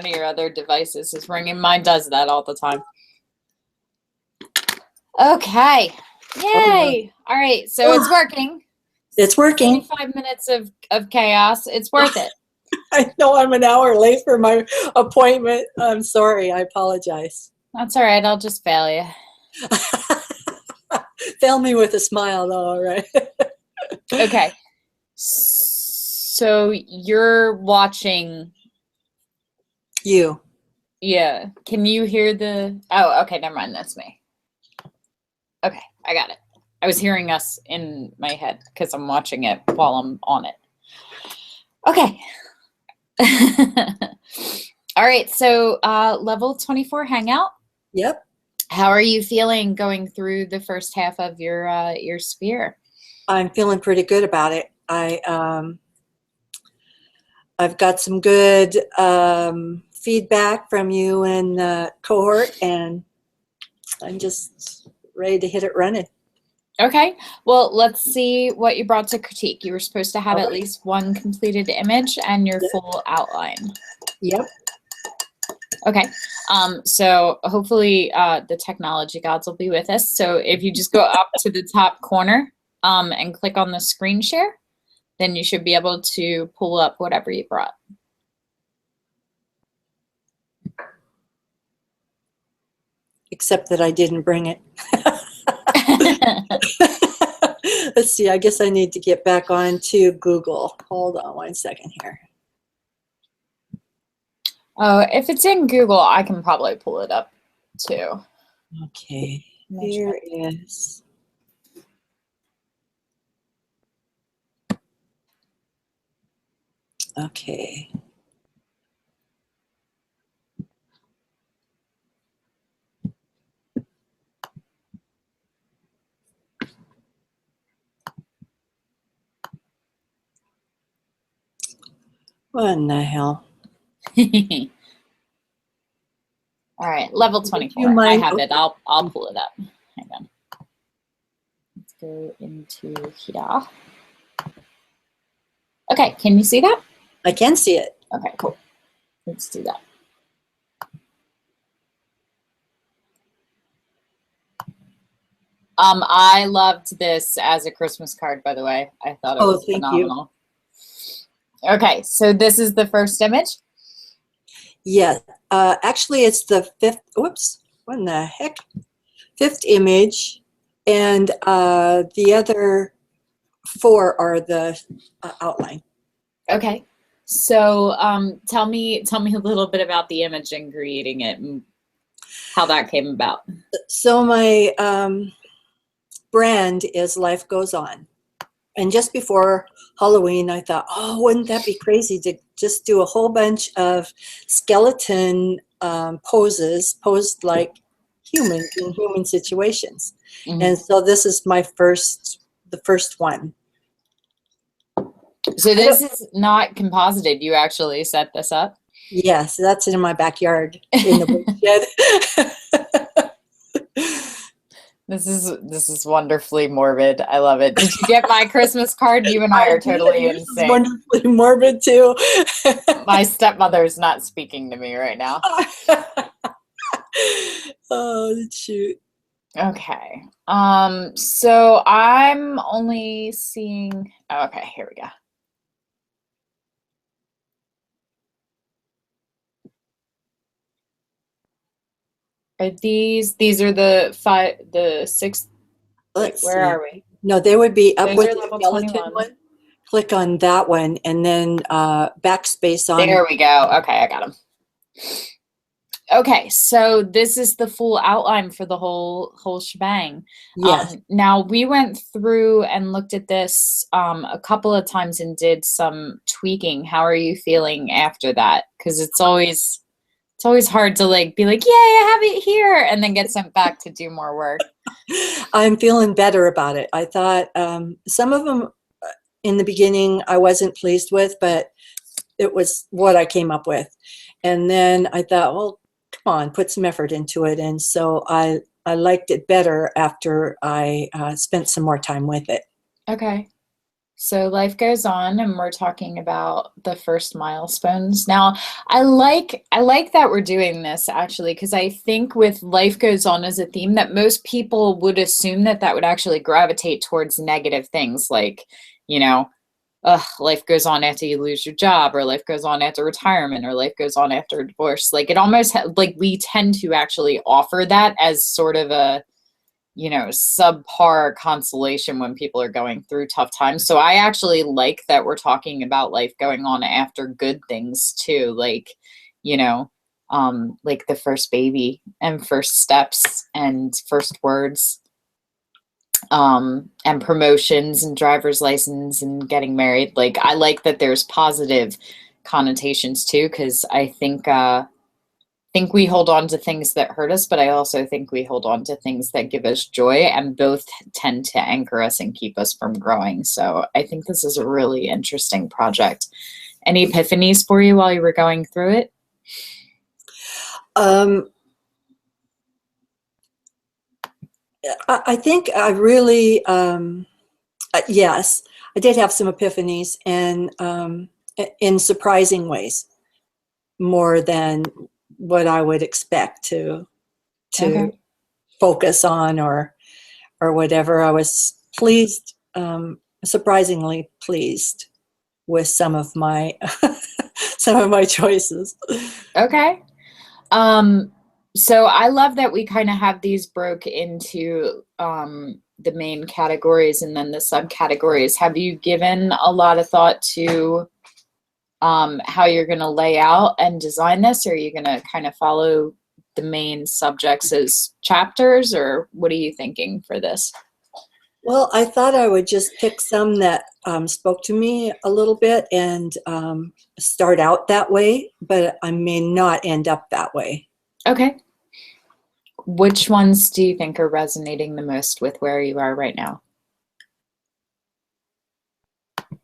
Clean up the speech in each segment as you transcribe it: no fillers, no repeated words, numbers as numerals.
of your other devices is ringing. Mine does that all the time. Okay. Yay. All right. So it's working. It's working. 45 minutes of chaos. It's worth it. I know I'm an hour late for my appointment. I'm sorry. I apologize. That's all right. I'll just fail you. Fail me with a smile, though, all right? Okay. So you're watching. You. Yeah. Can you hear the... Oh, okay. Never mind. That's me. Okay. I got it. I was hearing us in my head because I'm watching it while I'm on it. Okay. All right. So level 24 hangout. Yep. How are you feeling going through the first half of your sphere? I'm feeling pretty good about it. I've got some good feedback from you and the cohort, and I'm just ready to hit it running. Okay. Well, let's see what you brought to critique. You were supposed to have All at right. least one completed image and your Yep. full outline. Yep. Okay. So hopefully the technology gods will be with us. So if you just go up to the top corner and click on the screen share, then you should be able to pull up whatever you brought. Except that I didn't bring it. Let's see. I guess I need to get back on to Google. Hold on 1 second here. Oh, if it's in Google, I can probably pull it up too. Okay. Here is. Okay. What in the hell? All right, level 24. You mind- I have it. I'll pull it up. Hang on. Let's go into here. Okay, can you see that? I can see it. Okay, cool. Let's do that. I loved this as a Christmas card, by the way. I thought it was phenomenal. You. Okay, so this is the first image? Yes. Actually, it's the fifth. Whoops. What in the heck? Fifth image. And the other 4 are the outline. Okay. So tell me a little bit about the image and creating it and how that came about. So my brand is Life Goes On. And just before Halloween, I thought, oh, wouldn't that be crazy to just do a whole bunch of skeleton poses, posed like humans in human situations. Mm-hmm. And so this is the first one. So this is not composited. You actually set this up? Yes, that's in my backyard in the woodshed. This is wonderfully morbid. I love it. Did you get my Christmas card? You and I are totally insane. This is wonderfully morbid too. My stepmother's not speaking to me right now. Oh, shoot. Okay. So I'm only seeing. Oh, okay, here we go. Are these are the 6? Let's where see. are we? No, they would be up Those with are the level skeleton 21. one. Click on that one and then backspace on. There we go. Okay, I got them. Okay, so this is the full outline for the whole shebang. Yes. Now we went through and looked at this a couple of times and did some tweaking. How are you feeling after that? Because it's always hard to be like, yay, I have it here, and then get sent back to do more work. I'm feeling better about it. I thought some of them in the beginning I wasn't pleased with, but it was what I came up with. And then I thought, well, come on, put some effort into it. And so I liked it better after I spent some more time with it. Okay. So life goes on and we're talking about the first milestones. Now, I like that we're doing this actually because I think with life goes on as a theme that most people would assume that that would actually gravitate towards negative things like, you know, life goes on after you lose your job or life goes on after retirement or life goes on after divorce. Like it almost like we tend to actually offer that as sort of a subpar consolation when people are going through tough times. So I actually like that we're talking about life going on after good things too, like the first baby and first steps and first words, and promotions and driver's license and getting married. Like I like that there's positive connotations too, because I think we hold on to things that hurt us, but I also think we hold on to things that give us joy, and both tend to anchor us and keep us from growing. So I think this is a really interesting project. Any epiphanies for you while you were going through it? Um, I think I really, yes, I did have some epiphanies, and in surprising ways, more than what I would expect to Okay. focus on or whatever. I was pleased, surprisingly pleased with some of my some of my choices. Okay. Um, so I love that we kind of have these broke into the main categories and then the subcategories. Have you given a lot of thought to how you're going to lay out and design this, or are you going to kind of follow the main subjects as chapters, or what are you thinking for this? Well, I thought I would just pick some that spoke to me a little bit and start out that way, but I may not end up that way. Okay. Which ones do you think are resonating the most with where you are right now?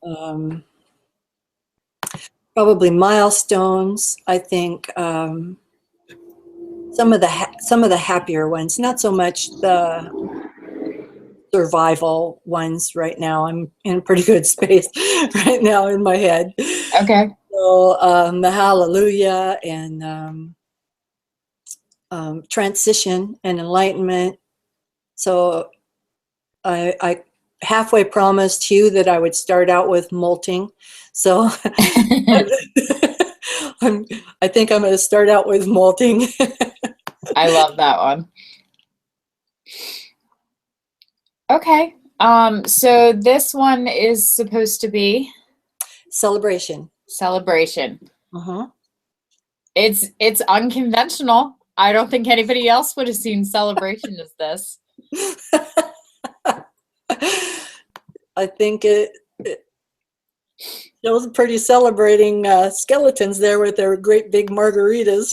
Um, Probably milestones. I think some of the happier ones, not so much the survival ones right now. I'm in a pretty good space right now in my head. Okay. So the hallelujah and transition and enlightenment. So I halfway promised Hugh that I would start out with molting. So I'm, I think I'm going to start out with molting. I love that one. Okay. So this one is supposed to be Celebration. celebration. Uh-huh. It's unconventional. I don't think anybody else would have seen celebration as this. I think it shows pretty celebrating skeletons there with their great big margaritas.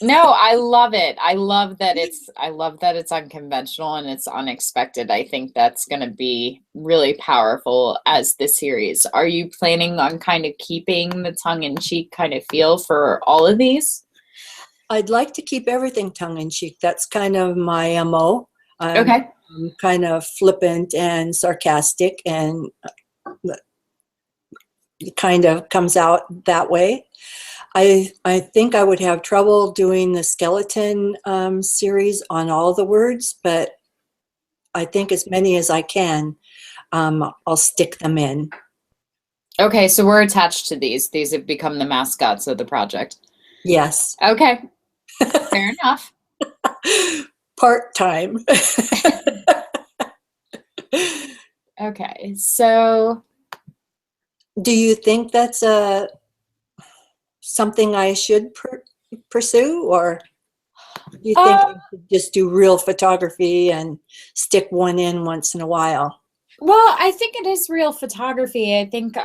No, I love it. I love that it's unconventional and it's unexpected. I think that's going to be really powerful as the series. Are you planning on kind of keeping the tongue in cheek kind of feel for all of these? I'd like to keep everything tongue in cheek. That's kind of my MO. Okay. I'm kind of flippant and sarcastic, and it kind of comes out that way. I think I would have trouble doing the skeleton series on all the words, but I think as many as I can, I'll stick them in. Okay, so we're attached to these. These have become the mascots of the project. Yes, Okay, fair enough. part time. Okay, so Do you think that's something I should pursue, or do you think I um, should just do real photography and stick one in once in a while? well, I think it is real photography. I think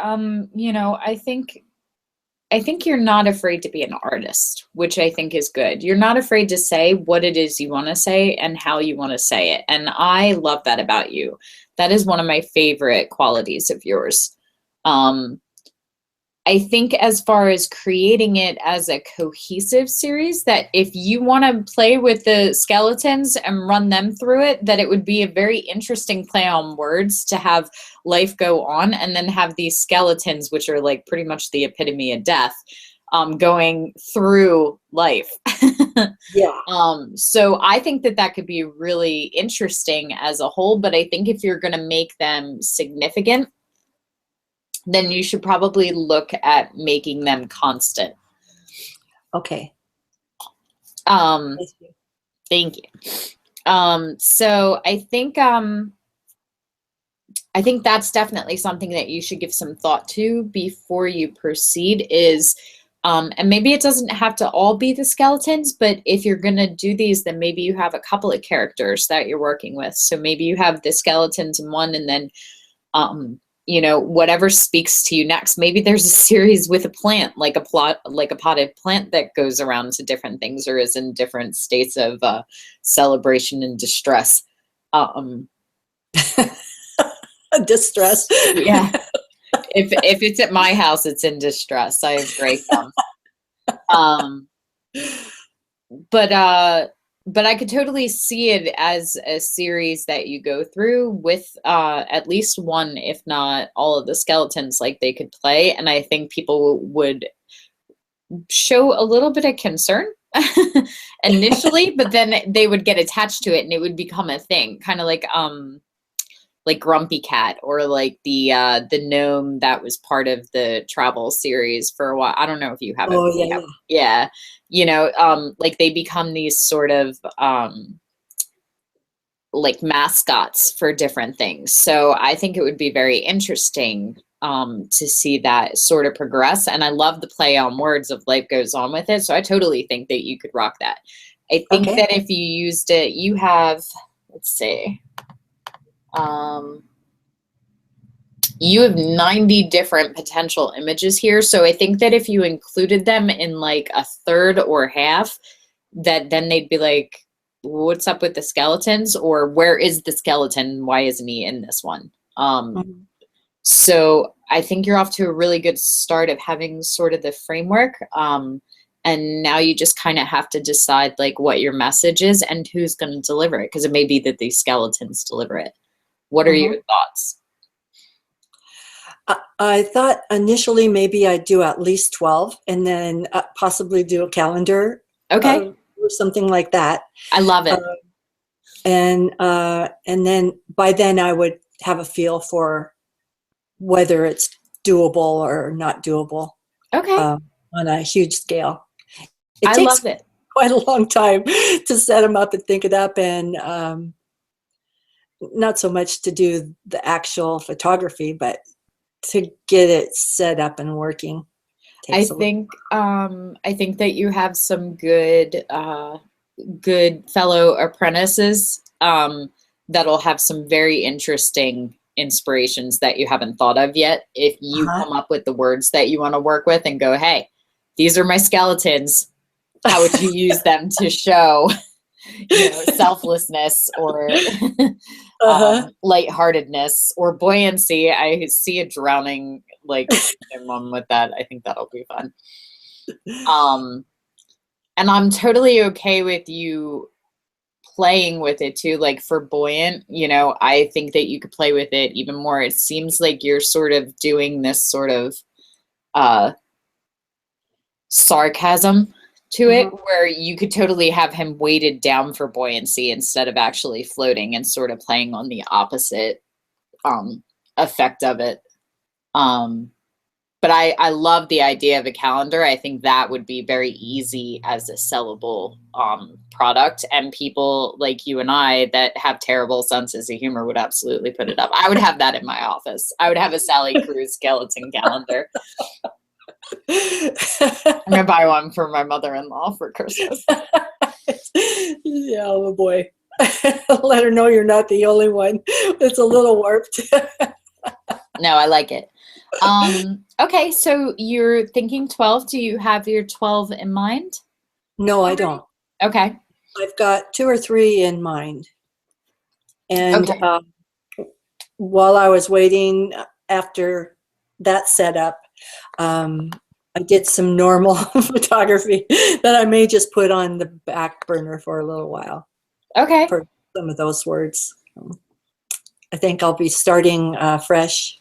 I think you're not afraid to be an artist, which I think is good. You're not afraid to say what it is you want to say and how you want to say it. And I love that about you. That is one of my favorite qualities of yours. Um, I think as far as creating it as a cohesive series, that if you want to play with the skeletons and run them through it, that it would be a very interesting play on words to have life go on and then have these skeletons, which are like pretty much the epitome of death, going through life. Yeah. So I think that that could be really interesting as a whole, but I think if you're going to make them significant, then you should probably look at making them constant. Okay. Um, Thank you. Thank you. So I think that's definitely something that you should give some thought to before you proceed is, and maybe it doesn't have to all be the skeletons, but if you're going to do these, then maybe you have a couple of characters that you're working with. So maybe you have the skeletons in one, and then, you know, whatever speaks to you next. Maybe there's a series with a plant, like a potted plant that goes around to different things or is in different states of celebration and distress. Distress. Yeah. If it's at my house, it's in distress. I have gray thumbs. Um, but I could totally see it as a series that you go through with at least one, if not all of the skeletons, like they could play. And I think people would show a little bit of concern initially, but then they would get attached to it and it would become a thing, kind of like Grumpy Cat, or like the gnome that was part of the travel series for a while. I don't know if you have it. Oh, yeah. Yeah. You know, like they become these sort of like mascots for different things. So I think it would be very interesting to see that sort of progress. And I love the play on words of life goes on with it. So I totally think that you could rock that. I think Okay. that if you used it, you have, let's see, you have 90 different potential images here. So I think that if you included them in like a third or half, that then they'd be like, what's up with the skeletons? Or where is the skeleton? Why isn't he in this one? Mhm. So I think you're off to a really good start of having sort of the framework. And now you just kind of have to decide like what your message is and who's going to deliver it. Because it may be that these skeletons deliver it. What are your thoughts? I thought initially maybe I'd do at least 12 and then possibly do a calendar Okay. or something like that. I love it. And then by then I would have a feel for whether it's doable or not doable Okay. on a huge scale. It I takes love it. quite a long time to set them up and think it up, and not so much to do the actual photography, but to get it set up and working takes a little. I think that you have some good fellow apprentices that'll have some very interesting inspirations that you haven't thought of yet. If you come up with the words that you want to work with and go, hey, these are my skeletons. How would you use them to show, you know, selflessness or lightheartedness or buoyancy? I see a drowning like one with that. I think that'll be fun. And I'm totally okay with you playing with it too. Like for buoyant, you know, I think that you could play with it even more. It seems like you're sort of doing this sort of sarcasm to it, where you could totally have him weighted down for buoyancy instead of actually floating and sort of playing on the opposite effect of it. But I love the idea of a calendar. I think that would be very easy as a sellable product, and people like you and I that have terrible senses of humor would absolutely put it up. I would have that in my office. I would have a Sally Kruse skeleton calendar. I'm gonna buy one for my mother-in-law for Christmas. Yeah, oh boy. Let her know you're not the only one. It's a little warped. No, I like it. Okay, so you're thinking 12. Do you have your 12 in mind? No, I don't. Okay. I've got 2 or 3 in mind. And Okay. while I was waiting after that setup, I did some normal photography that I may just put on the back burner for a little while Okay. for some of those words. I think I'll be starting fresh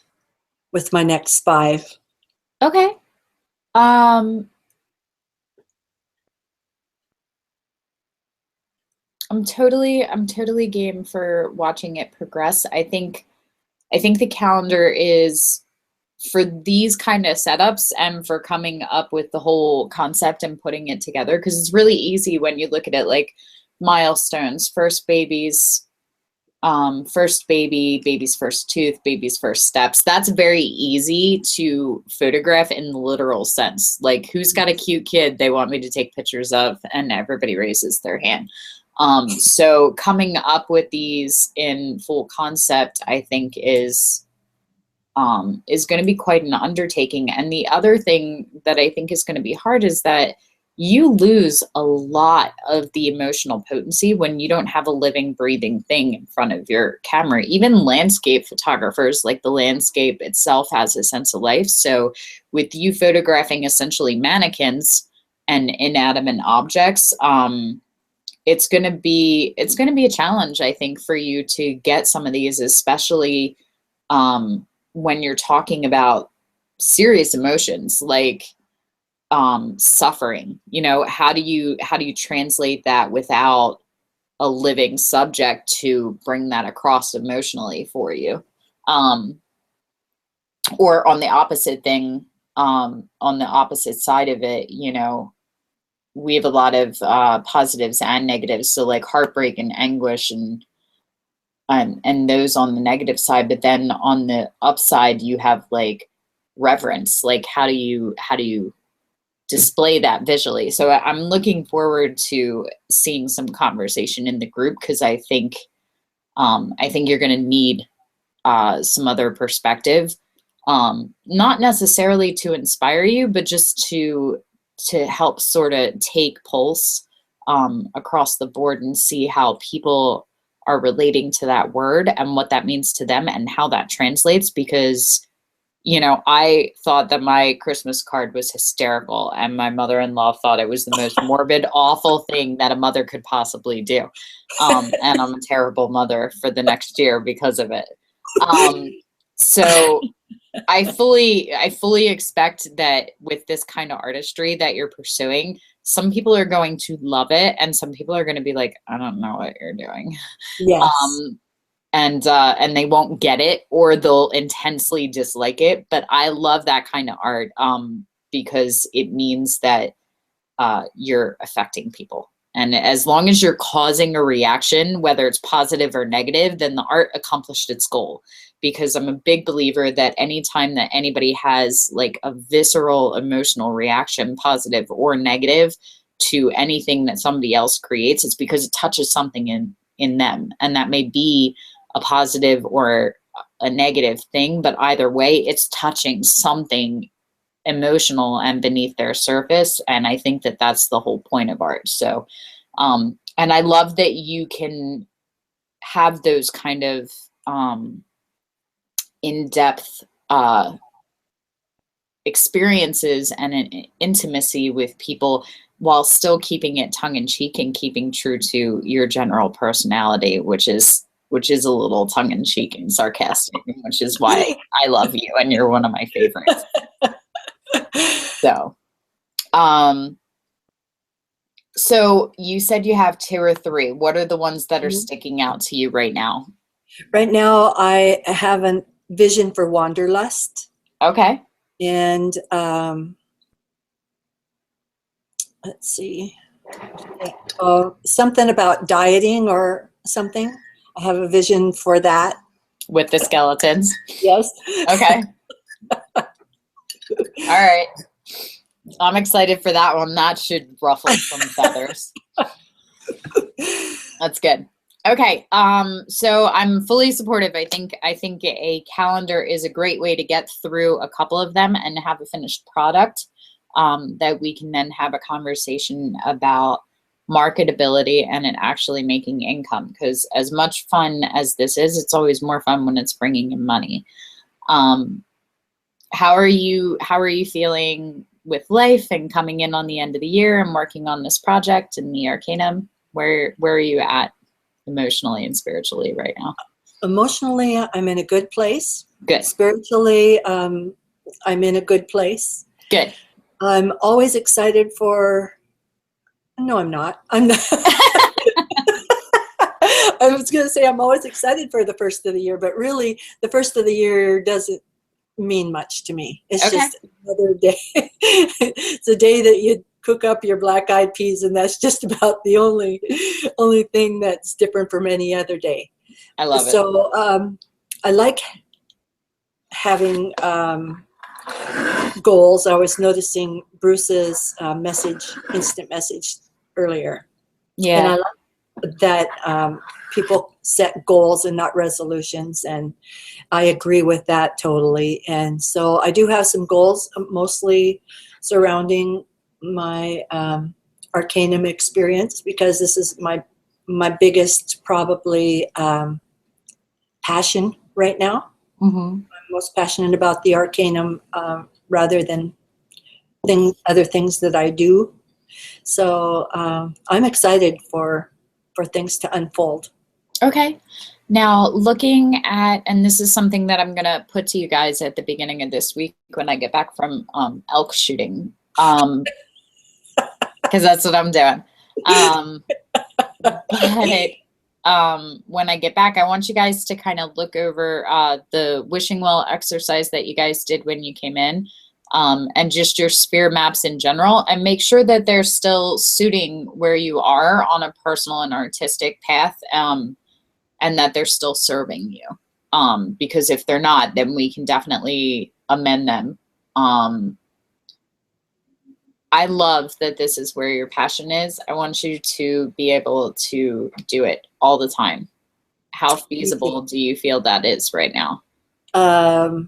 with my next 5. Okay. I'm totally game for watching it progress. I think the calendar is for these kind of setups and for coming up with the whole concept and putting it together, because it's really easy when you look at it like milestones, first babies, first baby, baby's first tooth, baby's first steps. That's very easy to photograph in the literal sense. Like, who's got a cute kid they want me to take pictures of, and everybody raises their hand. So coming up with these in full concept, I think is going to be quite an undertaking. And the other thing that I think is going to be hard is that you lose a lot of the emotional potency when you don't have a living, breathing thing in front of your camera. Even landscape photographers, like the landscape itself has a sense of life. So with you photographing essentially mannequins and inanimate objects, it's going to be a challenge, I think, for you to get some of these, especially when you're talking about serious emotions like suffering. You know, how do you translate that without a living subject to bring that across emotionally for you? Or on the opposite thing, on the opposite side of it, you know, we have a lot of positives and negatives. So like heartbreak and anguish and those on the negative side, but then on the upside you have like reverence. Like, how do you display that visually? So I'm looking forward to seeing some conversation in the group, because I think you're going to need some other perspective, not necessarily to inspire you, but just to help sort of take pulse across the board and see how people are relating to that word and what that means to them and how that translates. Because, you know, I thought that my Christmas card was hysterical, and my mother-in-law thought it was the most morbid, awful thing that a mother could possibly do. And I'm a terrible mother for the next year because of it. So I fully expect that with this kind of artistry that you're pursuing, some people are going to love it, and some people are going to be like, I don't know what you're doing. Yes. And they won't get it, or they'll intensely dislike it. But I love that kind of art because it means that you're affecting people. And as long as you're causing a reaction, whether it's positive or negative, then the art accomplished its goal. Because I'm a big believer that anytime that anybody has like a visceral emotional reaction, positive or negative, to anything that somebody else creates, it's because it touches something in them. And that may be a positive or a negative thing, but either way, it's touching something emotional and beneath their surface. And I think that that's the whole point of art. So, and I love that you can have those kind of in-depth experiences and an intimacy with people while still keeping it tongue-in-cheek and keeping true to your general personality, which is a little tongue-in-cheek and sarcastic, which is why I love you and you're one of my favorites. So you said you have 2 or 3. What are the ones that are sticking out to you right now? Right now, I have a vision for Wanderlust. Okay. And let's see, something about dieting or something. I have a vision for that. With the skeletons? Yes. Okay. All right. I'm excited for that one. That should ruffle some feathers. That's good. Okay. So I'm fully supportive. I think a calendar is a great way to get through a couple of them and have a finished product that we can then have a conversation about marketability and it actually making income. Because as much fun as this is, it's always more fun when it's bringing in money. how are you feeling with life and coming in on the end of the year and working on this project and the Arcanum? Where are you at emotionally and spiritually right now? Emotionally, I'm in a good place. Good. Spiritually, I'm in a good place. Good. I'm always excited for, no, I'm not. I'm not. I was going to say I'm always excited for the first of the year, but really the first of the year doesn't mean much to me. It's Okay. just another day. It's a day that you cook up your black-eyed peas, and that's just about the only thing that's different from any other day. I love it. So I like having goals. I was noticing Bruce's instant message earlier. Yeah. And I like that people set goals and not resolutions. And I agree with that totally. And so I do have some goals, mostly surrounding my Arcanum experience, because this is my biggest probably passion right now. Mm-hmm. I'm most passionate about the Arcanum rather than other things that I do. So I'm excited for things to unfold. Okay. Now, looking at, and this is something that I'm going to put to you guys at the beginning of this week when I get back from elk shooting, because that's what I'm doing. But when I get back, I want you guys to kind of look over the wishing well exercise that you guys did when you came in, and just your sphere maps in general, and make sure that they're still suiting where you are on a personal and artistic path, and that they're still serving you. Because if they're not, then we can definitely amend them. I love that this is where your passion is. I want you to be able to do it all the time. How feasible do you feel that is right now? How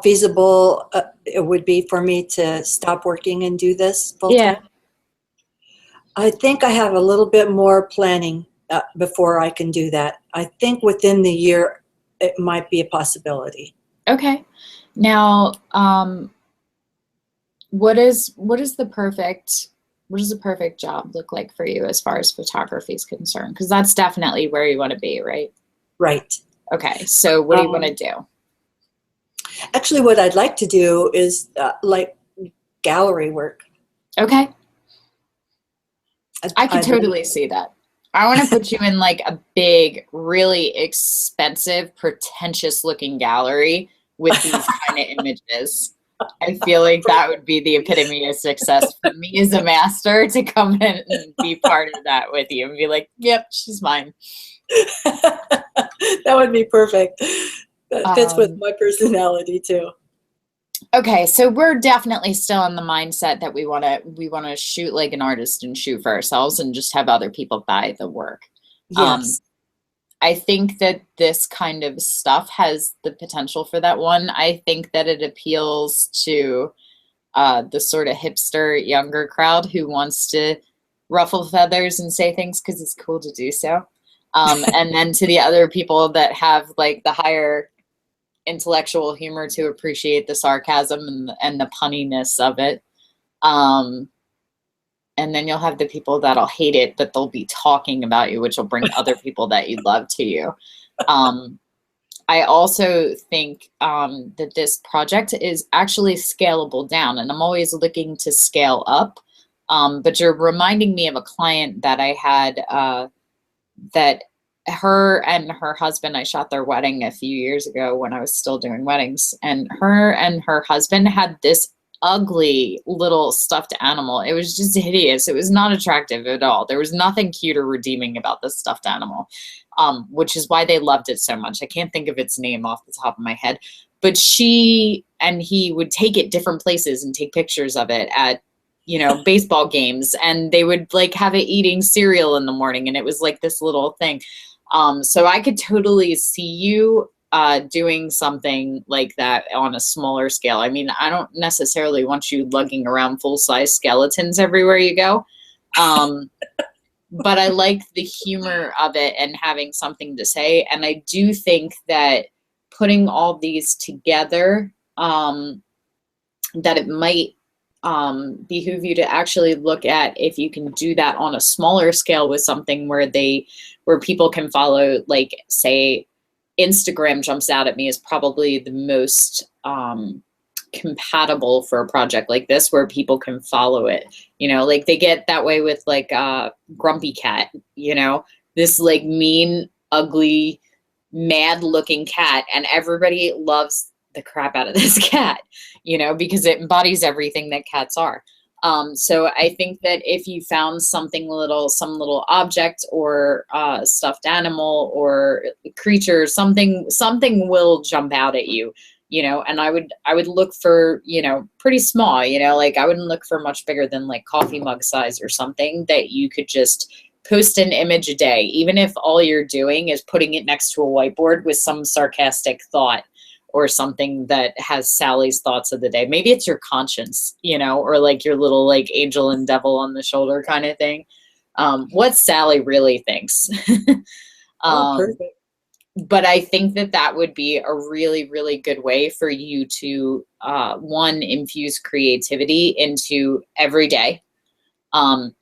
feasible it would be for me to stop working and do this full time? Yeah. I think I have a little bit more planning before I can do that. I think within the year it might be a possibility. Okay. Now, what does the perfect job look like for you as far as photography is concerned? Because that's definitely where you want to be, right? Right. Okay. So what do you want to do? Actually, what I'd like to do is like gallery work. Okay. I could totally see that. I want to put you in like a big, really expensive, pretentious looking gallery with these kind of images. I feel like that would be the epitome of success for me as a master, to come in and be part of that with you and be like, yep, she's mine. That would be perfect. That fits with my personality too. Okay, so we're definitely still in the mindset that we want to shoot like an artist and shoot for ourselves and just have other people buy the work. Yes. I think that this kind of stuff has the potential for that one. I think that it appeals to the sort of hipster younger crowd who wants to ruffle feathers and say things because it's cool to do so. And then to the other people that have like the higher intellectual humor to appreciate the sarcasm and the punniness of it. And then you'll have the people that'll hate it, but they'll be talking about you, which will bring other people that you love to you. I also think that this project is actually scalable down, and I'm always looking to scale up. But you're reminding me of a client that I had that her and her husband, I shot their wedding a few years ago when I was still doing weddings, and her husband had this ugly little stuffed animal. It was just hideous. It was not attractive at all. There was nothing cute or redeeming about this stuffed animal, which is why they loved it so much. I can't think of its name off the top of my head, but she and he would take it different places and take pictures of it at, you know, baseball games, and they would like have it eating cereal in the morning, and it was like this little thing. So I could totally see you doing something like that on a smaller scale. I mean, I don't necessarily want you lugging around full-size skeletons everywhere you go. But I like the humor of it and having something to say. And I do think that putting all these together, that it might behoove you to actually look at if you can do that on a smaller scale with something where people can follow, like say Instagram jumps out at me as probably the most compatible for a project like this, where people can follow it. Like they get that way with like Grumpy Cat, this like mean, ugly, mad looking cat, and everybody loves the crap out of this cat, because it embodies everything that cats are. So I think that if you found some little object or stuffed animal or creature, something will jump out at you, and I would look for, pretty small, like I wouldn't look for much bigger than like coffee mug size or something that you could just post an image a day, even if all you're doing is putting it next to a whiteboard with some sarcastic thought or something that has Sally's thoughts of the day. Maybe it's your conscience, or like your little like angel and devil on the shoulder kind of thing. What Sally really thinks. Perfect. But I think that would be a really, really good way for you to, one, infuse creativity into every day.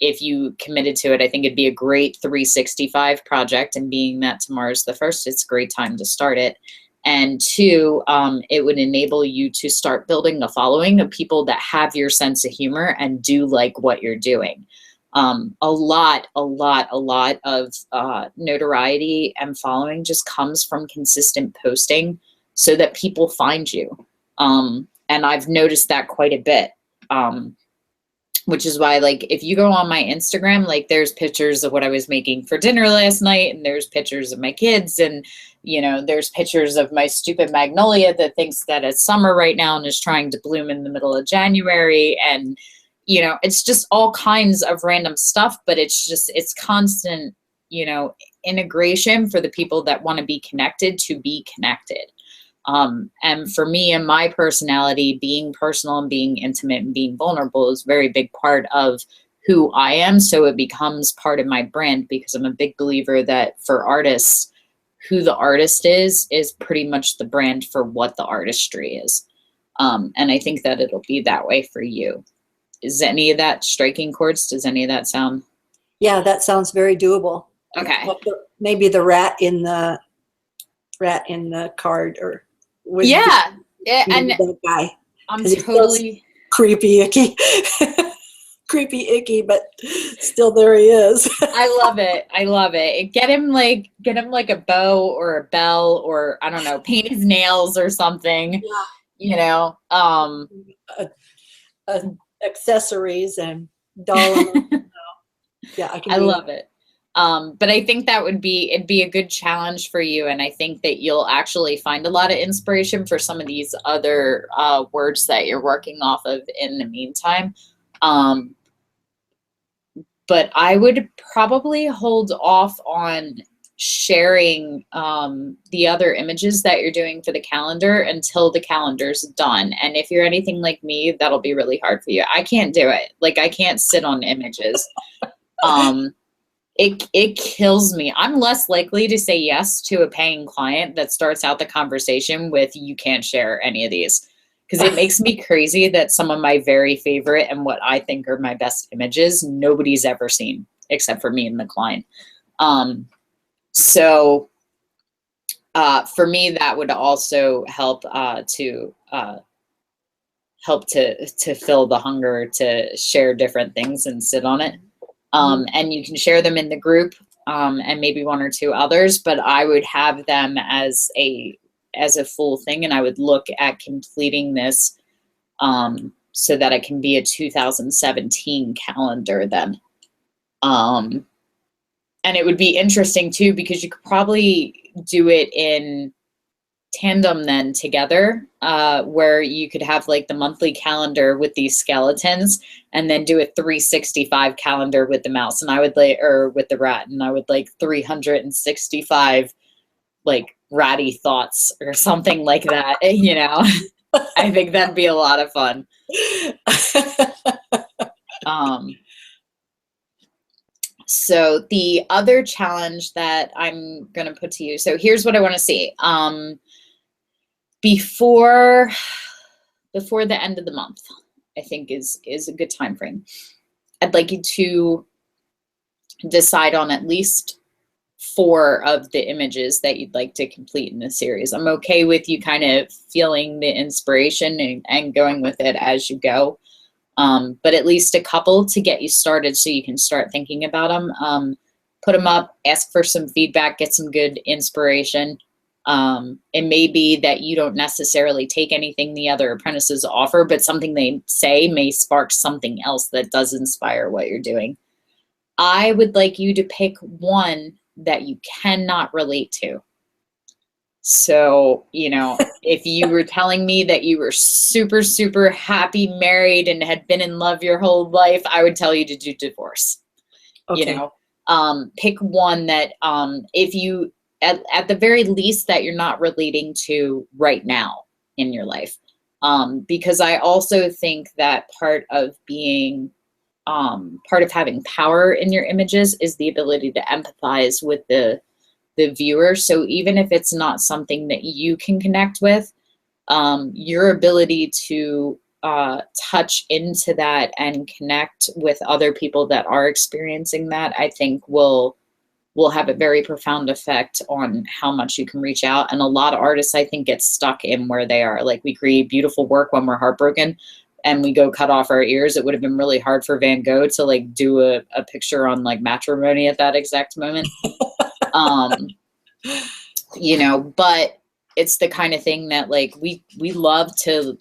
If you committed to it, I think it'd be a great 365 project, and being that tomorrow's the 1st, it's a great time to start it. And two, it would enable you to start building a following of people that have your sense of humor and do like what you're doing. A lot of notoriety and following just comes from consistent posting so that people find you. And I've noticed that quite a bit. Which is why, like, if you go on my Instagram, like there's pictures of what I was making for dinner last night, and there's pictures of my kids, and, there's pictures of my stupid magnolia that thinks that it's summer right now and is trying to bloom in the middle of January. And, it's just all kinds of random stuff, but it's constant, integration for the people that want to be connected to be connected. And for me and my personality, being personal and being intimate and being vulnerable is a very big part of who I am. So it becomes part of my brand, because I'm a big believer that for artists, who the artist is pretty much the brand for what the artistry is. And I think that it'll be that way for you. Is any of that striking chords? Does any of that sound? Yeah, that sounds very doable. Okay. Maybe the rat in the card, or yeah, and that guy. I'm totally creepy, icky, creepy, icky, but still there he is. I love it. Get him like a bow or a bell, or I don't know, paint his nails or something. Yeah. Accessories and doll. Yeah, I love it. But I think it'd be a good challenge for you. And I think that you'll actually find a lot of inspiration for some of these other words that you're working off of in the meantime. But I would probably hold off on sharing the other images that you're doing for the calendar until the calendar's done. And if you're anything like me, that'll be really hard for you. I can't do it. Like, I can't sit on images. It kills me. I'm less likely to say yes to a paying client that starts out the conversation with, you can't share any of these. Because it makes me crazy that some of my very favorite and what I think are my best images, nobody's ever seen except for me and the client. So for me, that would also help to fill the hunger to share different things and sit on it. And you can share them in the group and maybe one or two others, but I would have them as a full thing, and I would look at completing this so that it can be a 2017 calendar then. And it would be interesting too, because you could probably do it in tandem then together, where you could have like the monthly calendar with these skeletons, and then do a 365 calendar with the mouse, and I would or with the rat, and I would like 365 like ratty thoughts or something like that, I think that'd be a lot of fun. So the other challenge that I'm going to put to you, so here's what I want to see. before the end of the month, I think is a good time frame. I'd like you to decide on at least 4 of the images that you'd like to complete in the series. I'm okay with you kind of feeling the inspiration and going with it as you go. But at least a couple to get you started so you can start thinking about them. Put them up, ask for some feedback, get some good inspiration. It may be that you don't necessarily take anything the other apprentices offer, but something they say may spark something else that does inspire what you're doing. I would like you to pick one that you cannot relate to. So, if you were telling me that you were super, super happy married and had been in love your whole life, I would tell you to do divorce. Okay. Pick one that if you, at the very least, that you're not relating to right now in your life. Because I also think that part of having power in your images is the ability to empathize with the viewer. So even if it's not something that you can connect with, your ability to touch into that and connect with other people that are experiencing that, I think will have a very profound effect on how much you can reach out. And a lot of artists, I think, get stuck in where they are. Like, we create beautiful work when we're heartbroken and we go cut off our ears. It would have been really hard for Van Gogh to like do a picture on like matrimony at that exact moment. But it's the kind of thing that like we love to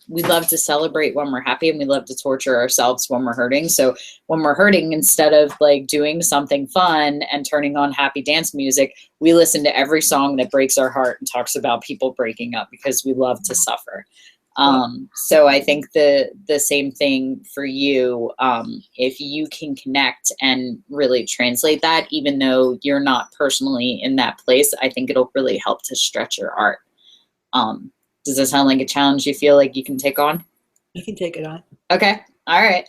celebrate when we're happy, and we love to torture ourselves when we're hurting. So when we're hurting, instead of like doing something fun and turning on happy dance music, we listen to every song that breaks our heart and talks about people breaking up, because we love to suffer. So I think the same thing for you. If you can connect and really translate that, even though you're not personally in that place, I think it'll really help to stretch your art. Does that sound like a challenge you feel like you can take on? I can take it on. Okay. All right.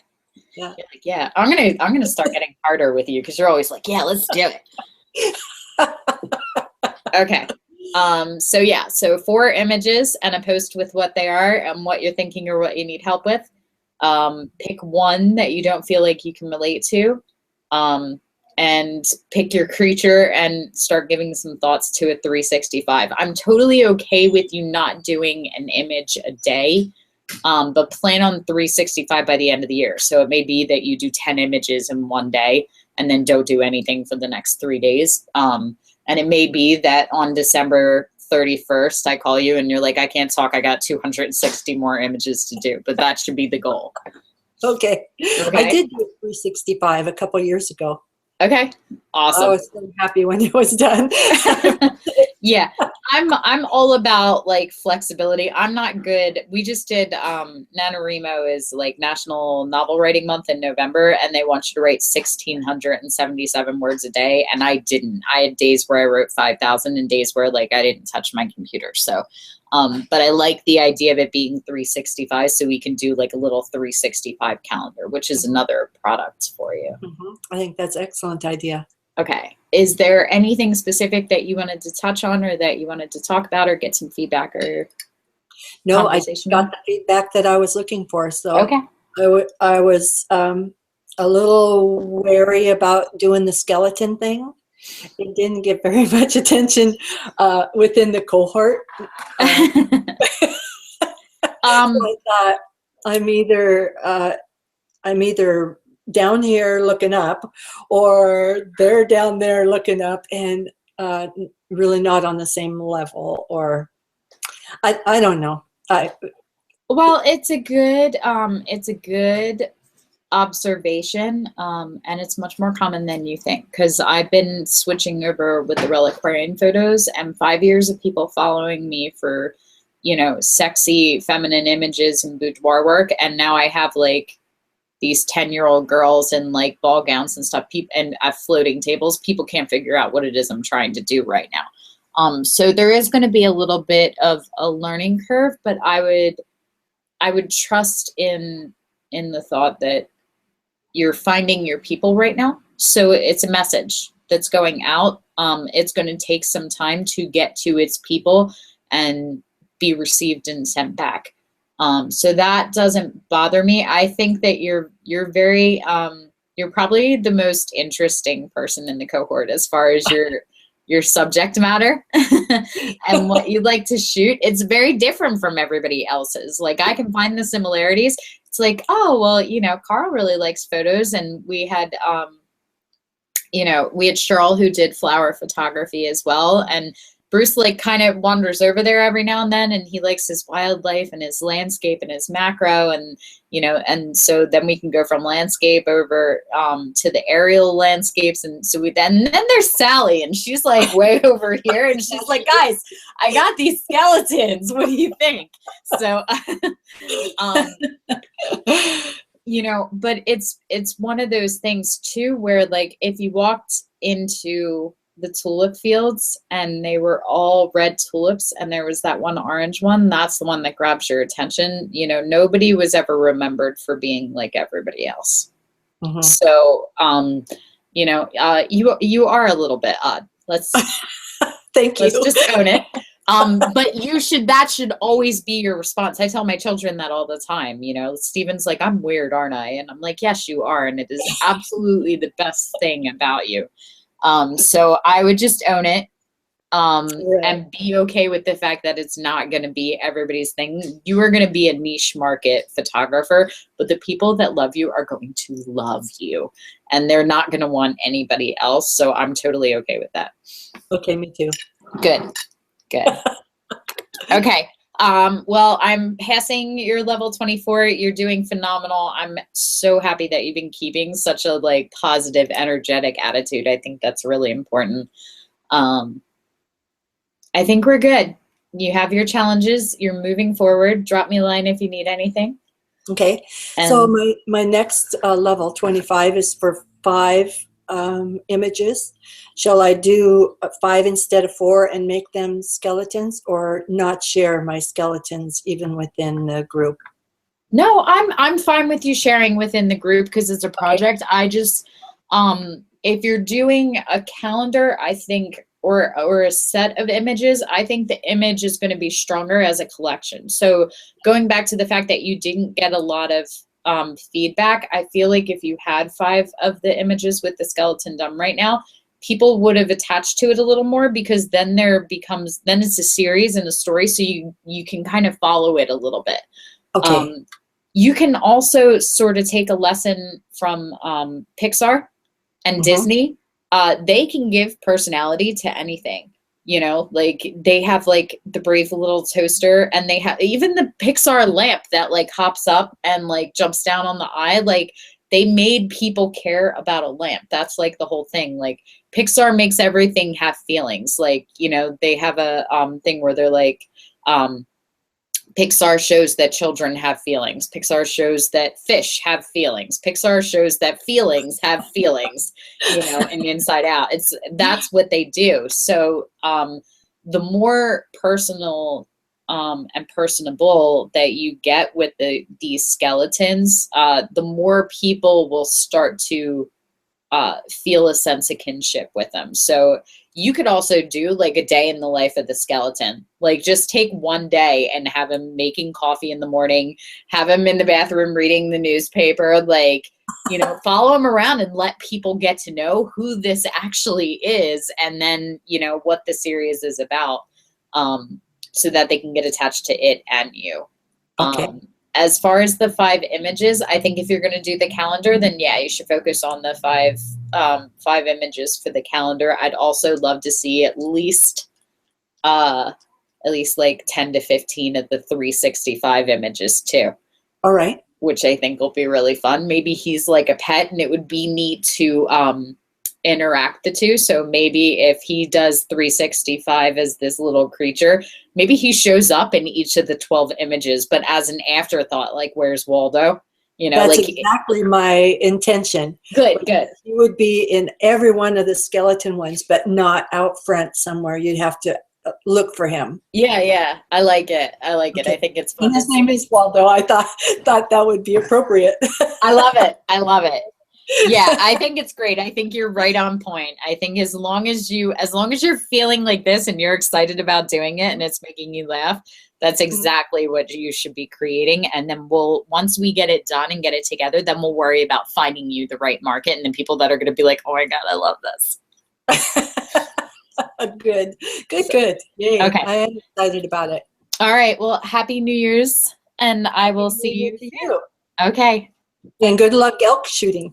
Yeah. You're like, yeah, I'm gonna start getting harder with you, because you're always like, yeah, let's do it. Okay. So 4 images and a post with what they are and what you're thinking or what you need help with. Pick one that you don't feel like you can relate to, and pick your creature and start giving some thoughts to a 365. I'm totally okay with you not doing an image a day, but plan on 365 by the end of the year. So it may be that you do 10 images in one day and then don't do anything for the next 3 days. And it may be that on December 31st, I call you and you're like, I can't talk. I got 260 more images to do, but that should be the goal. Okay. I did do 365 a couple years ago. Okay. Awesome. I was so happy when it was done. Yeah. I'm all about like flexibility. I'm not good. We just did NaNoWriMo is like National Novel Writing Month in November, and they want you to write 1,677 words a day. And I didn't. I had days where I wrote 5,000 and days where like I didn't touch my computer. So but I like the idea of it being 365, so we can do like a little 365 calendar, which is another product for you. I think that's an excellent idea. Okay. Is there anything specific that you wanted to touch on or that you wanted to talk about or get some feedback or No, I conversation got on? the feedback that I was looking for. So Okay. I was a little wary about doing the skeleton thing. It didn't get very much attention within the cohort. So I thought I'm either down here looking up, or they're down there looking up, and really not on the same level. Or I don't know. Well, it's a good observation, and it's much more common than you think, because I've been switching over with the reliquarian photos, and 5 years of people following me for sexy feminine images and boudoir work, and now I have like these 10-year-old girls in like ball gowns and stuff, and at floating tables. People can't figure out what it is I'm trying to do right now. So there is going to be a little bit of a learning curve, but I would trust in the thought that you're finding your people right now. So it's a message that's going out. It's going to take some time to get to its people, and be received and sent back. So that doesn't bother me. I think that you're very you're probably the most interesting person in the cohort as far as your subject matter and what you like to shoot. It's very different from everybody else's. Like I can find the similarities. It's like, oh, well, you know, Carl really likes photos, and we had you know, we had Cheryl who did flower photography as well. And Bruce like kind of wanders over there every now and then, and he likes his wildlife and his landscape and his macro, and you know, and so then we can go from landscape over to the aerial landscapes, and so then there's Sally, and she's like way over here, and she's like, guys, I got these skeletons. What do you think? So, you know, but it's one of those things too, where like if you walked into the tulip fields and they were all red tulips and there was that one orange one, that's the one that grabs your attention. You know, nobody was ever remembered for being like everybody else. Mm-hmm. So, you know, you are a little bit odd. Thank you. Let's just own it. But that should always be your response. I tell my children that all the time. You know, Steven's like, I'm weird, aren't I? And I'm like, yes, you are. And it is absolutely the best thing about you. So I would just own it, and be okay with the fact that it's not going to be everybody's thing. You are going to be a niche market photographer, but the people that love you are going to love you, and they're not going to want anybody else. So I'm totally okay with that. Okay, me too. Good. Okay. Well, I'm passing your level 24. You're doing phenomenal. I'm so happy that you've been keeping such a like positive, energetic attitude. I think that's really important. I think we're good. You have your challenges. You're moving forward. Drop me a line if you need anything. Okay. So my next level 25 is for 5 images. Shall I do 5 instead of 4 and make them skeletons, or not share my skeletons even within the group? No, I'm fine with you sharing within the group because it's a project. Okay. I just if you're doing a calendar, I think, or a set of images, I think the image is going to be stronger as a collection. So going back to the fact that you didn't get a lot of feedback, I feel like if you had 5 of the images with the skeleton done right now, people would have attached to it a little more, because then then it's a series and a story, so you can kind of follow it a little bit. Okay. You can also sort of take a lesson from Pixar and Disney. They can give personality to anything. You know, like they have like the brave little toaster, and they have even the Pixar lamp that like hops up and like jumps down on the eye. Like they made people care about a lamp. That's like the whole thing. Like Pixar makes everything have feelings. Like, you know, they have a thing where they're like, Pixar shows that children have feelings. Pixar shows that fish have feelings. Pixar shows that feelings have feelings, you know, and Inside Out. That's what they do. So the more personal and personable that you get with these skeletons, the more people will start to feel a sense of kinship with them. So you could also do like a day in the life of the skeleton. Like just take one day and have him making coffee in the morning, have him in the bathroom reading the newspaper, like, you know, follow him around and let people get to know who this actually is, and then, you know, what the series is about, so that they can get attached to it and you. Okay. As far as the 5 images, I think if you're going to do the calendar, then yeah, you should focus on the 5 images for the calendar. I'd also love to see at least like 10 to 15 of the 365 images too. All right. Which I think will be really fun. Maybe he's like a pet, and it would be neat to interact the two. So maybe if he does 365 as this little creature, maybe he shows up in each of the 12 images, but as an afterthought, like, where's Waldo? You know, that's like exactly my intention. Good. He would be in every one of the skeleton ones, but not out front somewhere. You'd have to look for him. Yeah. I like it. Okay. I think it's fun. And his name is Waldo. I thought that would be appropriate. I love it. Yeah, I think it's great. I think you're right on point. I think as long as you're feeling like this and you're excited about doing it and it's making you laugh, that's exactly what you should be creating. And then once we get it done and get it together, then we'll worry about finding you the right market and the people that are going to be like, oh my God, I love this. Good, good, good. Yay. Okay. I am excited about it. All right. Well, happy New Year's and I will Happy see New Year you to soon. you. Okay. And good luck elk shooting.